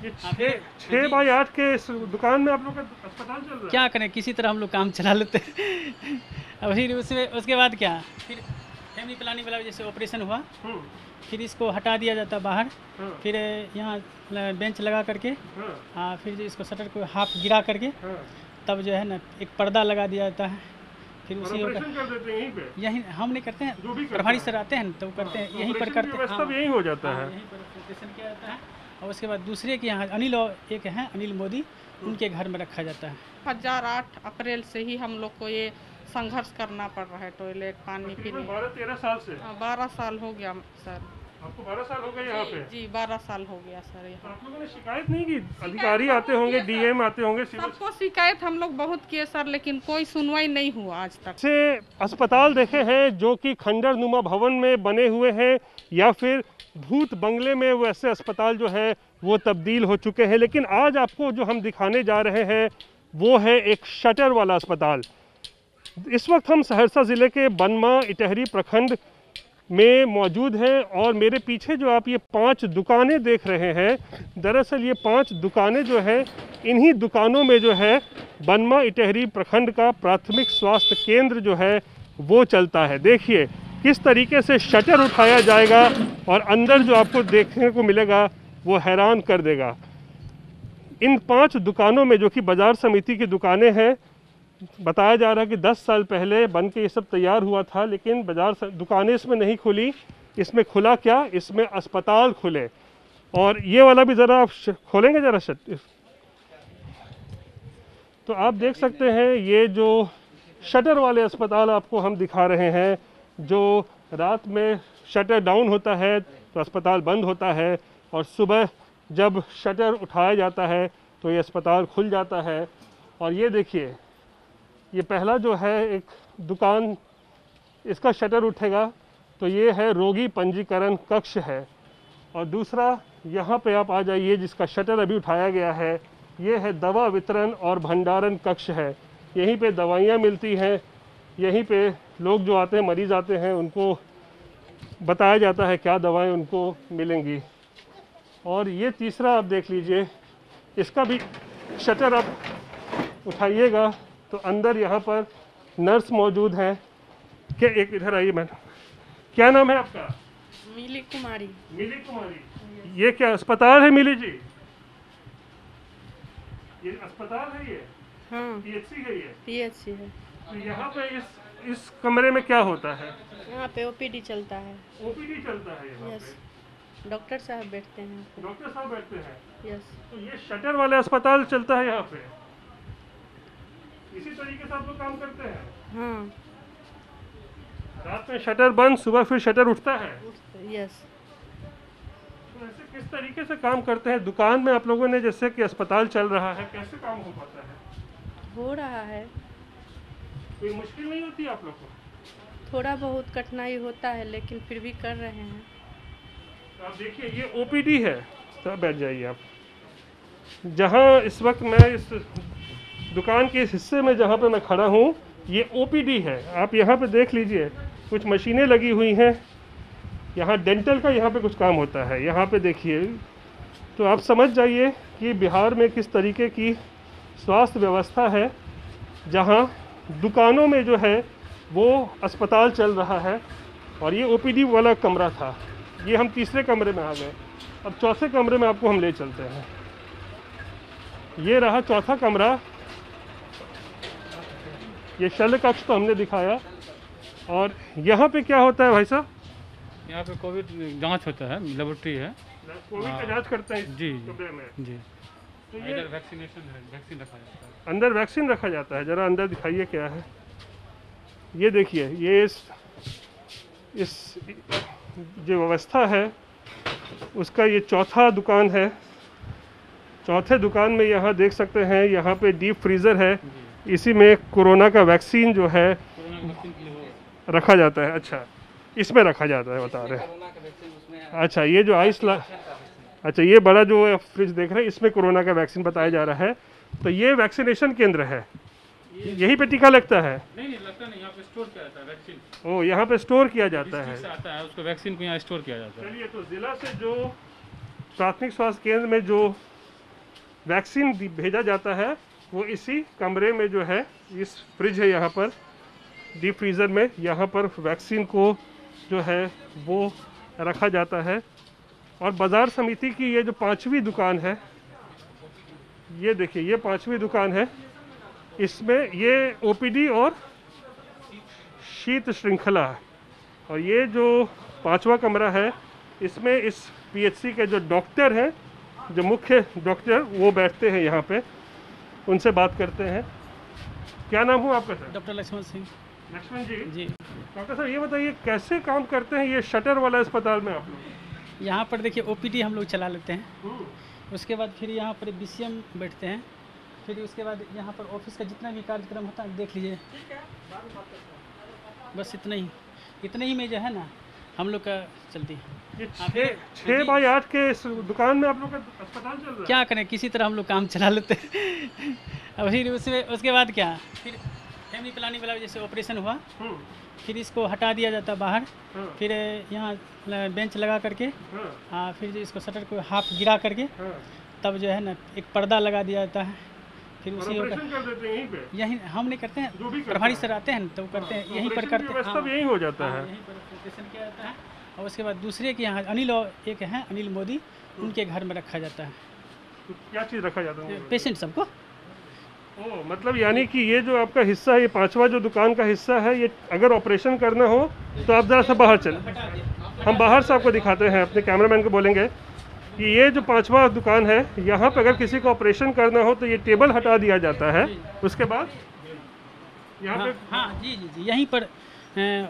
ये हाँ, 6 बाई 8 के इस दुकान में आप लोग का अस्पताल चल रहा है? क्या करें, किसी तरह हम लोग काम चला लेते हैं। अब फिर उसमें उसके बाद क्या, फिर फैमिली प्लानिंग वाला जैसे ऑपरेशन हुआ, हम्म, फिर इसको हटा दिया जाता बाहर, हाँ, फिर यहाँ बेंच लगा करके, हाँ, हाँ, फिर जो इसको शटर को हाफ गिरा करके, हाँ। तब जो है ना एक पर्दा लगा दिया जाता है, फिर और उसी ऑपरेशन कर देते हैं यहीं पे? यहीं हम नहीं करते हैं, जो भी करता प्रभारी है। सर आते हैं ना, तो वो करते हाँ, हैं तो यहीं पर ऑपरेशन की करते हैं। व्यवस्था हाँ, भी यहीं हो जाता हाँ, है। यहीं पर ऑपरेशन किया जाता है। और उसके बाद दूसरे के यहाँ अनिल और एक हैं अनिल मोदी, उनके घर में रखा जाता है। 2008 अप्रैल से ही हम लोग को ये संघर्ष करना पड़ रहा है टॉयलेट पानी तकरीबन पीने। 12-13 साल से। 12 साल हो गया सर। आपको 12 साल हो गए यहाँ पे? जी 12 साल हो गया सर तो यहाँ। आप लोगों ने शिकायत नहीं की? अधिकारी आते होंगे, डीएम आते होंगे, सिविल। सबको शिकायत हम लोग बहुत किए सर, लेकिन कोई सुनवाई नहीं हुआ आज तक। से अस्पताल देखे हैं जो कि खंडर नुमा भवन में बने हुए हैं, या फिर भूत बंगले में वैसे अस्पताल जो है वो तब्दील हो चुके हैं। लेकिन आज आपको जो हम दिखाने जा रहे हैं वो है एक शटर वाला अस्पताल। इस वक्त हम सहरसा ज़िले के बनमा इटहरी प्रखंड में मौजूद हैं, और मेरे पीछे जो आप ये 5 दुकानें देख रहे हैं, दरअसल ये 5 दुकानें जो है, इन्हीं दुकानों में जो है बनमा इटहरी प्रखंड का प्राथमिक स्वास्थ्य केंद्र जो है वो चलता है। देखिए किस तरीके से शटर उठाया जाएगा और अंदर जो आपको देखने को मिलेगा वो हैरान कर देगा। इन 5 दुकानों में, जो कि बाज़ार समिति की दुकानें हैं, बताया जा रहा है कि 10 साल पहले बन के ये सब तैयार हुआ था, लेकिन दुकानें इसमें नहीं खुली। इसमें खुला क्या, इसमें अस्पताल खुले। और ये वाला भी ज़रा आप खोलेंगे ज़रा शट, तो आप देख सकते हैं ये जो शटर वाले अस्पताल आपको हम दिखा रहे हैं, जो रात में शटर डाउन होता है तो अस्पताल बंद होता है, और सुबह जब शटर उठाया जाता है तो ये अस्पताल खुल जाता है। और ये देखिए, ये पहला जो है एक दुकान, इसका शटर उठेगा तो ये है रोगी पंजीकरण कक्ष है। और दूसरा यहाँ पे आप आ जाइए, जिसका शटर अभी उठाया गया है, ये है दवा वितरण और भंडारण कक्ष है। यहीं पे दवाइयाँ मिलती हैं, यहीं पे लोग जो आते हैं, मरीज़ आते हैं, उनको बताया जाता है क्या दवाएं उनको मिलेंगी। और ये तीसरा आप देख लीजिए, इसका भी शटर आप उठाइएगा तो अंदर यहाँ पर नर्स मौजूद हैं। क्या, एक इधर आइए मैडम, क्या नाम है आपका? मिली कुमारी। मिली कुमारी। ये क्या अस्पताल है मिली जी? ये अस्पताल है ये? हाँ पीएचसी है ये? पीएचसी है। तो यहाँ पे इस कमरे में क्या होता है? यहाँ पे ओपीडी चलता है। ओपीडी चलता है यहाँ यस, पे? डॉक्टर साहब बैठते हैं यहाँ पे। डॉक्टर साहब बैठते हैं? यस। तो ये शटर वाले अस्पताल चलता है यहाँ पे? इसी तरीके से आप लोग काम करते हैं? हाँ रात में शटर बंद, सुबह फिर शटर उठता है? यस। तो ऐसे किस तरीके से काम करते हैं दुकान में आप लोगों ने? जैसे कि अस्पताल चल रहा है, कैसे काम हो पाता है? हो रहा है। कोई मुश्किल नहीं होती आप लोग को? थोड़ा बहुत कठिनाई होता है, लेकिन फिर भी कर रहे हैं। तो आप देखिए, ये ओपीडी है। तो बैठ जाइए आप। जहाँ इस वक्त मैं इस दुकान के इस हिस्से में जहाँ पे मैं खड़ा हूँ, ये ओपीडी है। आप यहाँ पे देख लीजिए, कुछ मशीनें लगी हुई हैं। यहाँ डेंटल का यहाँ पे कुछ काम होता है। यहाँ पे देखिए, तो आप समझ जाइए कि बिहार में किस तरीके की स्वास्थ्य व्यवस्था है, जहाँ दुकानों में जो है वो अस्पताल चल रहा है। और ये ओपीडी वाला कमरा था। ये हम तीसरे कमरे में आ गए। अब चौथे कमरे में आपको हम ले चलते हैं। ये रहा चौथा कमरा। ये शल्य कक्ष तो हमने दिखाया। और यहाँ पे क्या होता है भाई साहब? यहाँ पे कोविड जांच होता है, लेबोरेटरी है। कोविड का जांच करते हैं इस जी कमरे में? जी। तो ये इधर वैक्सीनेशन है, वैक्सीन रखा जाता है। अंदर वैक्सीन रखा जाता है। ज़रा अंदर दिखाइए क्या है। ये देखिए, ये इस जो व्यवस्था है उसका ये चौथा दुकान है। चौथे दुकान में यहाँ देख सकते हैं, यहाँ पे डीप फ्रीज़र है। इसी में कोरोना का वैक्सीन जो है कोरोना वैक्सीन के लिए वो रखा जाता है। अच्छा, इसमें रखा जाता है, बता रहे हैं। अच्छा, ये जो अच्छा, ये बड़ा जो फ्रिज देख रहे हैं, इसमें कोरोना का वैक्सीन बताया जा रहा है। तो ये वैक्सीनेशन केंद्र है। यहीं पे टीका लगता है? नहीं लगता नहीं, यहाँ पे स्टोर किया जाता है वैक्सीन। ओ, यहाँ पे स्टोर किया जाता है। डिस्ट्रिक्ट से आता है, उसको वैक्सीन को यहाँ स्टोर किया जाता है। चलिए, तो ज़िला से जो प्राथमिक स्वास्थ्य केंद्र में जो वैक्सीन भेजा जाता है वो इसी कमरे में जो है, इस फ्रिज है यहाँ पर, डीप फ्रीज़र में, यहाँ पर वैक्सीन को जो है वो रखा जाता है। और बाज़ार समिति की ये जो 5वीं दुकान है, ये देखिए ये 5वीं दुकान है, इसमें ये ओपीडी और शीत श्रृंखला है। और ये जो 5वां कमरा है, इसमें इस पीएचसी के जो डॉक्टर हैं, जो मुख्य डॉक्टर, वो बैठते हैं यहाँ पे, उनसे बात करते हैं। क्या नाम हुआ आपका सर? डॉक्टर लक्ष्मण सिंह लक्ष्मण जी। जी। डॉक्टर साहब ये बताइए कैसे काम करते हैं ये शटर वाला अस्पताल में आप लोग? यहाँ पर देखिए ओपीडी हम लोग चला लेते हैं, उसके बाद फिर यहाँ पर बीसीएम बैठते हैं, फिर उसके बाद यहाँ पर ऑफिस का जितना भी कार्यक्रम होता है देख लीजिए, बस इतने ही में जो है ना हम लोग का चलती है। ये 6 बाई 8 के इस दुकान में आप लोग का अस्पताल चल रहा है? क्या करें, किसी तरह हम लोग काम चला लेते हैं। अब फिर उसके बाद क्या, फिर फैमिली प्लानिंग वाला जैसे ऑपरेशन हुआ, फिर इसको हटा दिया जाता बाहर, फिर यहाँ बेंच लगा करके, हाँ, फिर इसको शटर को हाफ गिरा करके, तब जो है ना एक पर्दा लगा दिया जाता है, फिर उसी ऑपरेशन कर देते हैं यहीं पे? यहीं हम नहीं करते हैं, जो भी करता प्रभारी है। सर आते हैं तो करते हैं, यहीं पर ऑपरेशन की करते हैं, व्यवस्था हाँ, भी यहीं हो जाता है। यहीं पर ऑपरेशन किया जाता है। और उसके बाद दूसरे के यहाँ अनिल और एक हैं अनिल मोदी, उनके घर में रखा जाता है तो क्या चीज़ रखा जाता है? पेशेंट सबको। ओ, मतलब यानी कि ये जो आपका हिस्सा है, ये 5वां जो दुकान का हिस्सा है, ये अगर ऑपरेशन करना हो तो आप ज़रा सा बाहर चलें, हम बाहर से आपको दिखाते हैं, अपने कैमरामैन को बोलेंगे कि ये जो 5वां दुकान है, यहाँ पे अगर किसी को ऑपरेशन करना हो तो ये टेबल हटा दिया जाता है, उसके बाद यहाँ हाँ, पे हाँ जी जी जी, यहीं पर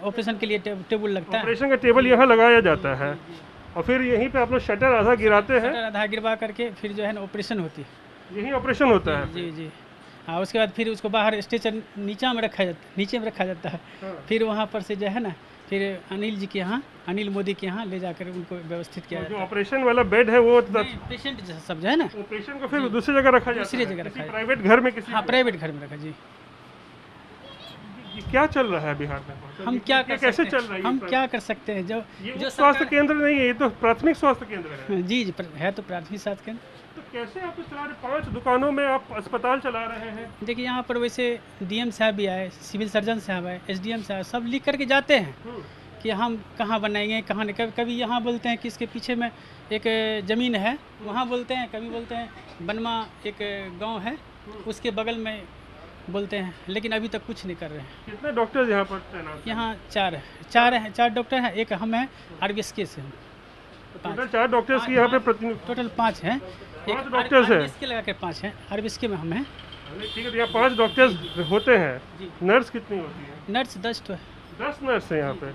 ऑपरेशन के लिए टेबल लगता है, ऑपरेशन का टेबल यहाँ लगाया जाता है, और फिर यहीं पे आप लोग शटर आधा गिराते हैं, शटर आधा गिरवा करके फिर जो है ना ऑपरेशन होती है। यही ऑपरेशन होता है। जी जी, हाँ, उसके बाद फिर उसको बाहर स्टेशन नीचे में रखा जाता है, फिर वहाँ पर से जो है ना फिर अनिल जी के यहाँ, अनिल मोदी के यहाँ ले जाकर उनको व्यवस्थित किया जो जाता ऑपरेशन वाला बेड है वो है। पेशेंट सब जो है ना ऑपरेशन को फिर दूसरी जगह रखा जाता है, दूसरी जगह रखा जाता है। प्राइवेट घर में किसी हाँ, प्राइवेट घर में रखा जी। ये क्या चल रहा है बिहार में? हम क्या कर कैसे सकते चल रहा हैं, है हम ये क्या कर सकते हैं, ये जो स्वास्थ्य केंद्र नहीं है, ये तो प्राथमिक स्वास्थ्य केंद्र है। जी जी है तो प्राथमिक स्वास्थ्य केंद्र। तो कैसे आप चला रहे, 5 दुकानों में आप अस्पताल चला रहे हैं? देखिए यहाँ पर वैसे डीएम साहब भी आए, सिविल सर्जन साहब आए, एसडीएम साहब, सब लिख करके जाते हैं कि हम कहाँ बनाएंगे, कहाँ नहीं। कभी यहाँ बोलते हैं कि इसके पीछे में एक ज़मीन है, वहाँ बोलते हैं, कभी बोलते हैं बनमा एक गांव है उसके बगल में बोलते हैं, लेकिन अभी तक कुछ नहीं कर रहे हैं। कितने डॉक्टर यहाँ पर तैनात हैं? यहाँ 4 डॉक्टर हैं, एक हम हैं आरबीएसके से, टोटल 4 डॉक्टर्स की यहाँ पे टोटल 5 हैं। 5 डॉक्टर्स हैं। आरबीएसके लगा के 5 हैं, आरबीएसके में हम हैं। ठीक है, तो यहाँ 5 डॉक्टर्स होते हैं, नर्स कितनी होती है? नर्स 10 तो है। 10 नर्स हैं यहाँ पे,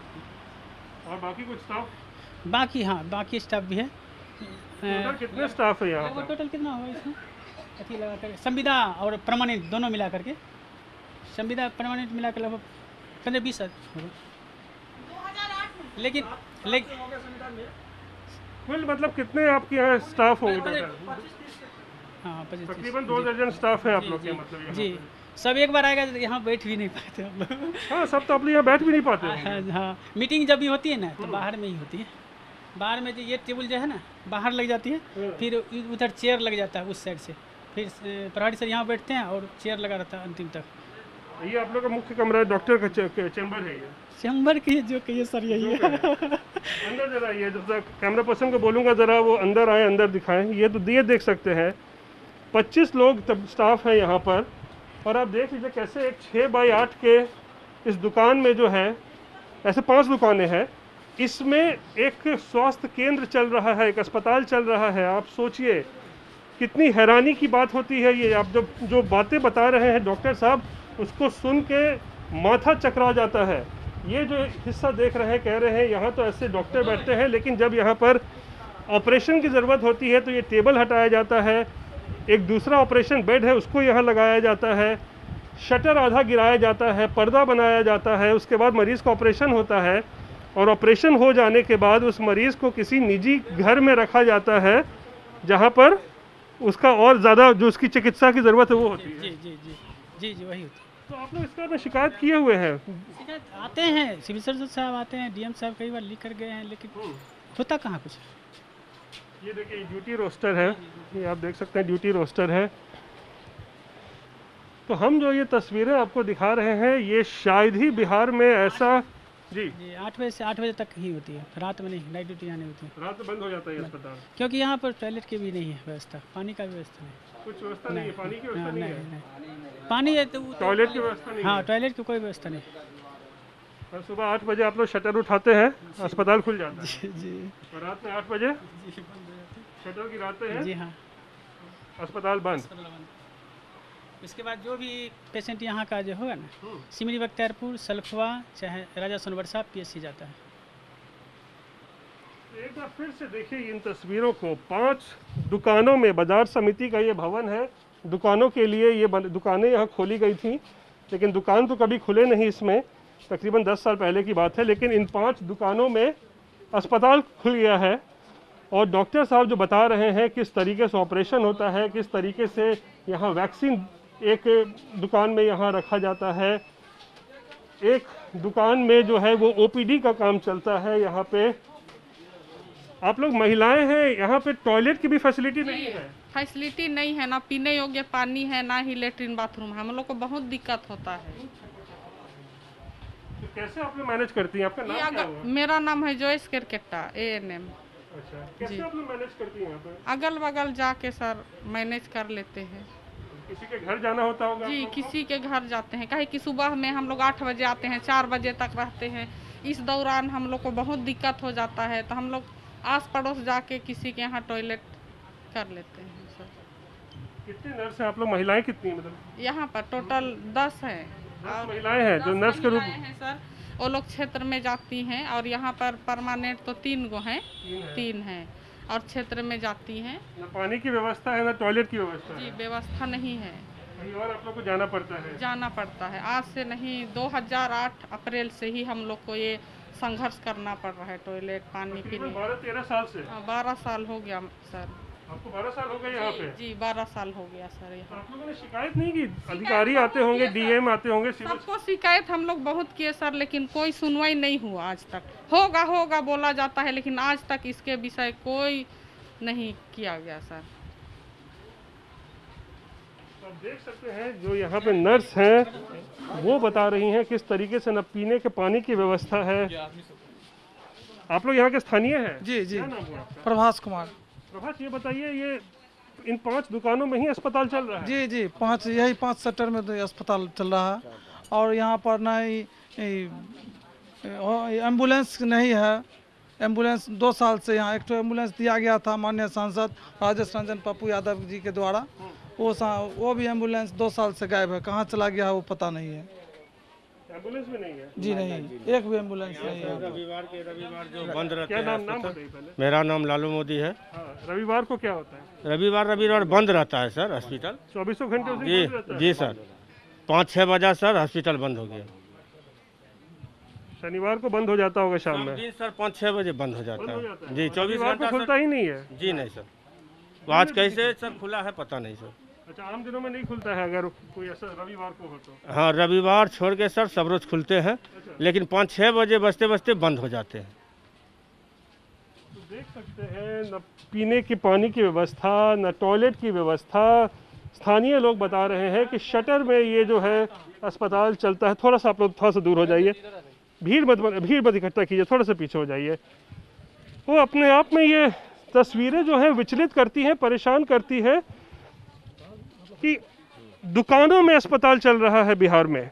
और बाकी कुछ स्टाफ? बाकी हाँ, बाकी स्टाफ भी है। टोटल कितने स्टाफ है यहाँ लगभग पर? टोटल कितना होगा इसमें, अथी लगा कर संविदा और परमानेंट दोनों मिला करके, संविदा परमानेंट मिला कर लगभग 15-20 होगा। लेकिन कुल मतलब कितने आपके यहाँ स्टाफ होंगे टोटल? हाँ 25 तकरीबन 2 दर्जन स्टाफ है आप लोग के, मतलब यहाँ जी। पे। सब एक बार आएगा तो यहाँ बैठ भी नहीं पाते हम लोग। हाँ, सब तो आप लोग यहाँ बैठ भी नहीं पाते होंगे। हाँ हाँ, मीटिंग जब भी होती है ना तो बाहर में ही होती है। बाहर में जो ये टेबल जो है ना बाहर लग जाती है, फिर उधर चेयर लग जाता है उस साइड से, फिर प्रभारी सर यहाँ बैठते हैं और चेयर लगा रहता है अंतिम तक। ये आप लोग का मुख्य कमरा है, डॉक्टर का चैम्बर है ये। चैम्बर के जो कहिए सर यही है। अंदर जरा ये जब कैमरा पर्सन को बोलूँगा ज़रा वो अंदर आए, अंदर दिखाएं। ये तो ये देख सकते हैं 25 लोग तब स्टाफ है यहाँ पर, और आप देख लीजिए कैसे एक 6 बाई 8 के इस दुकान में जो है, ऐसे 5 दुकानें हैं, इसमें एक स्वास्थ्य केंद्र चल रहा है, एक अस्पताल चल रहा है। आप सोचिए कितनी हैरानी की बात होती है ये। आप जो बातें बता रहे हैं डॉक्टर साहब, उसको सुन के माथा चकरा जाता है। ये जो हिस्सा देख रहे हैं, कह रहे हैं यहाँ तो ऐसे डॉक्टर बैठते हैं, लेकिन जब यहाँ पर ऑपरेशन की ज़रूरत होती है तो ये टेबल हटाया जाता है, एक दूसरा ऑपरेशन बेड है उसको यहाँ लगाया जाता है, शटर आधा गिराया जाता है, पर्दा बनाया जाता है, उसके बाद मरीज़ का ऑपरेशन होता है, और ऑपरेशन हो जाने के बाद उस मरीज़ को किसी निजी घर में रखा जाता है जहाँ पर उसका और ज़्यादा जो उसकी चिकित्सा की ज़रूरत है वो होती है। जी जी जी जी जी वही होती है। तो आप लोग इसका में शिकायत किए हुए हैं? शिकायत आते हैं, सिविल सर्जन साहब आते हैं, डीएम साहब कई बार लिख कर गए हैं, लेकिन होता कहाँ कुछ। ये देखिए ड्यूटी रोस्टर है, ये आप देख सकते हैं ड्यूटी रोस्टर है। तो हम जो ये तस्वीरें आपको दिखा रहे हैं ये शायद ही बिहार में ऐसा जी जी 8 बजे से 8 बजे तक ही होती है, रात में नहीं, नाइट ड्यूटी यहाँ नहीं होती है। रात में बंद हो जाता है ये अस्पताल, क्योंकि यहाँ पर टॉयलेट की भी नहीं है व्यवस्था, पानी का भी व्यवस्था नहीं। कुछ व्यवस्था नहीं है, पानी की व्यवस्था नहीं है, नहीं पानी है तो टॉयलेट की व्यवस्था नहीं हाँ है। टॉयलेट की कोई व्यवस्था नहीं। और सुबह 8 बजे आप लोग शटर उठाते हैं, अस्पताल खुल जाता है, जी और रात में 8 बजे शटर गिराते हैं, जी हाँ। अस्पताल बंद। इसके बाद जो भी पेशेंट यहाँ का जो होगा ना, सिमरी बख्तियारपुर, सल्फवा, चाहे राजा सोनवर्षा, PSC जाता है। एक बार फिर से देखिए इन तस्वीरों को। 5 दुकानों में, बाजार समिति का ये भवन है, दुकानों के लिए ये दुकानें यहाँ खोली गई थी, लेकिन दुकान तो कभी खुले नहीं इसमें, तकरीबन 10 साल पहले की बात है। लेकिन इन 5 दुकानों में अस्पताल खुल गया है और डॉक्टर साहब जो बता रहे हैं किस तरीके से ऑपरेशन होता है, किस तरीके से यहाँ वैक्सीन एक दुकान में यहाँ रखा जाता है, एक दुकान में जो है वो OPD का काम चलता है। यहाँ पे आप लोग महिलाएं हैं, यहाँ पे टॉयलेट की भी फैसिलिटी नहीं है, फैसिलिटी नहीं है, ना पीने योग्य पानी है, ना ही लेटरिन बाथरूम। हम लोग को बहुत दिक्कत होता है। तो कैसे आप लोग मैनेज करती हैं? आपका नाम क्या हुआ? मेरा नाम है जोइस केरकेटा, ANM। अच्छा, कैसे आप लोग मैनेज करती हैं यहाँ पे? अगल बगल जाके सर मैनेज कर लेते हैं। किसी के घर जाना होता होगा? जी किसी के घर जाते हैं, कहे कि सुबह में हम लोग 8 बजे आते हैं, 4 बजे तक रहते हैं। इस दौरान हम लोग को बहुत दिक्कत हो जाता है, तो हम लोग आस पड़ोस जाके किसी के यहाँ टॉयलेट कर लेते हैं सर। कितने नर्स हैं आप लोग? महिलाएं कितनी हैं? मतलब यहाँ पर टोटल 10 हैं। 10 महिलाएं हैं जो नर्स के रूप महिलाएं हैं सर, वो लोग क्षेत्र में जाती हैं, और यहाँ पर परमानेंट तो 3 गो हैं, 3 हैं, और क्षेत्र में जाती हैं। न पानी की व्यवस्था है, न टॉयलेट की व्यवस्था जी है। व्यवस्था नहीं है, कहीं और आप लोग को जाना पड़ता है? जाना पड़ता है। आज से नहीं, 2008 अप्रैल से ही हम लोग को ये संघर्ष करना पड़ रहा है, टॉयलेट पानी पीने। 12-13 साल से? 12 साल हो गया सर। आपको 12 साल हो गए यहाँ पे? जी 12 साल हो गया सर तो यहाँ। आप लोगों ने शिकायत नहीं की? अधिकारी आते होंगे, DM आते होंगे, सिविल सबको शिकायत हम लोग बहुत किए सर, लेकिन कोई सुनवाई नहीं हुआ आज तक। होगा होगा बोला जाता है, लेकिन आज तक इसके विषय कोई नहीं किया गया सर। आप देख सकते हैं जो यहाँ पे नर्स हैं वो बता रही हैं किस तरीके से न पीने के पानी की व्यवस्था है। आप लोग यहाँ के स्थानीय हैं? जी जी, क्या नाम हुआ आपका? प्रभास कुमार। प्रभास, ये बताइए, ये इन 5 दुकानों में ही अस्पताल चल रहा है? जी जी, 5 यही 5 सेक्टर में तो अस्पताल चल रहा है, और यहाँ पर ना ही एम्बुलेंस नहीं है। एम्बुलेंस 2 साल से यहाँ एक तो एम्बुलेंस दिया गया था माननीय सांसद राजेश रंजन पप्पू यादव जी के द्वारा, वो भी एम्बुलेंस 2 साल से गायब है, कहाँ चला गया है वो पता नहीं है। एम्बुलेंस भी नहीं है? जी नहीं, एक भी एम्बुलेंस नहीं है। रविवार जो बंद रहते क्या हैं। नाम बताइए पहले। मेरा नाम लालू मोदी है। हाँ, रविवार को क्या होता है? रविवार बंद रहता है सर हॉस्पिटल। 24 घंटे उसी जी बंद रहता है? जी सर, 5-6 बजे सर हॉस्पिटल बंद हो गया। शनिवार को बंद हो जाता होगा शाम में? दिन सर 5-6 बजे बंद हो जाता है। जी 24 रविवार को घंटा खुलता ही नहीं है? जी नहीं सर, आज कैसे सर खुला है पता नहीं सर। अच्छा, आम दिनों में नहीं खुलता है अगर कोई ऐसा रविवार को हो तो? हाँ, रविवार छोड़ के सर सब रोज खुलते हैं, लेकिन 5-6 बजे बजते बजते बंद हो जाते हैं। तो देख सकते हैं न पीने के पानी की व्यवस्था, न टॉयलेट की व्यवस्था। स्थानीय लोग बता रहे हैं कि शटर में ये जो है अस्पताल चलता है। थोड़ा सा आप लोग थोड़ा सा दूर हो जाइए, भीड़ मत इकट्ठा कीजिए, थोड़ा सा पीछे हो जाइए। वो अपने आप में ये तस्वीरें जो है विचलित करती हैं, परेशान करती है कि दुकानों में अस्पताल चल रहा है बिहार में।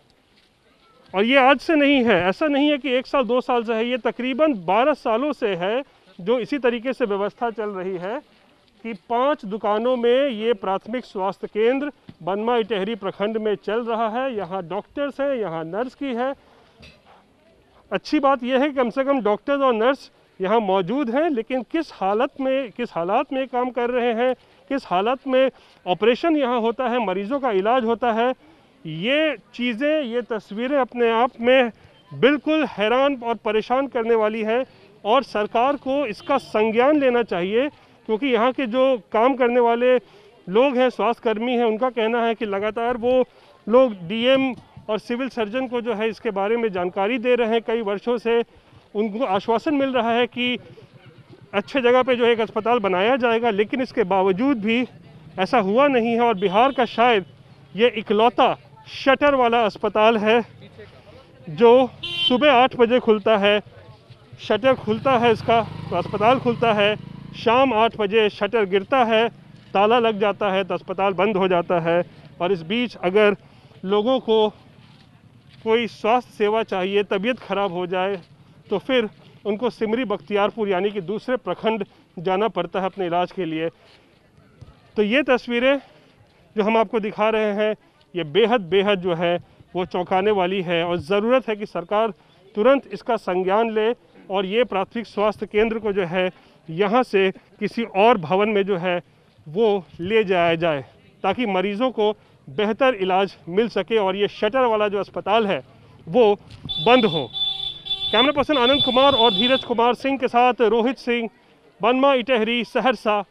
और ये आज से नहीं है, ऐसा नहीं है कि 1 साल 2 साल से है, ये तकरीबन 12 सालों से है जो इसी तरीके से व्यवस्था चल रही है कि 5 दुकानों में ये प्राथमिक स्वास्थ्य केंद्र बनवा इटहरी प्रखंड में चल रहा है। यहाँ डॉक्टर्स हैं, यहाँ नर्स की है। अच्छी बात यह है कि कम से कम डॉक्टर्स और नर्स यहाँ मौजूद हैं, लेकिन किस हालात में काम कर रहे हैं, किस हालत में ऑपरेशन यहाँ होता है, मरीजों का इलाज होता है, ये चीज़ें, ये तस्वीरें अपने आप में बिल्कुल हैरान और परेशान करने वाली है। और सरकार को इसका संज्ञान लेना चाहिए, क्योंकि यहाँ के जो काम करने वाले लोग हैं, स्वास्थ्यकर्मी हैं, उनका कहना है कि लगातार वो लोग DM और सिविल सर्जन को जो है इसके बारे में जानकारी दे रहे हैं। कई वर्षों से उनको आश्वासन मिल रहा है कि अच्छे जगह पे जो है एक अस्पताल बनाया जाएगा, लेकिन इसके बावजूद भी ऐसा हुआ नहीं है। और बिहार का शायद ये इकलौता शटर वाला अस्पताल है जो सुबह 8 बजे खुलता है, शटर खुलता है इसका, तो अस्पताल खुलता है, शाम 8 बजे शटर गिरता है, ताला लग जाता है, तो अस्पताल बंद हो जाता है। और इस बीच अगर लोगों को कोई स्वास्थ्य सेवा चाहिए, तबीयत ख़राब हो जाए, तो फिर उनको सिमरी बख्तियारपुर यानी कि दूसरे प्रखंड जाना पड़ता है अपने इलाज के लिए। तो ये तस्वीरें जो हम आपको दिखा रहे हैं, ये बेहद जो है वो चौंकाने वाली है। और ज़रूरत है कि सरकार तुरंत इसका संज्ञान ले और ये प्राथमिक स्वास्थ्य केंद्र को जो है यहाँ से किसी और भवन में जो है वो ले जाया जाए, ताकि मरीज़ों को बेहतर इलाज मिल सके और ये शटर वाला जो अस्पताल है वो बंद हो। कैमरा पर्सन आनंद कुमार और धीरज कुमार सिंह के साथ रोहित सिंह, बनमा इटहरी, सहरसा।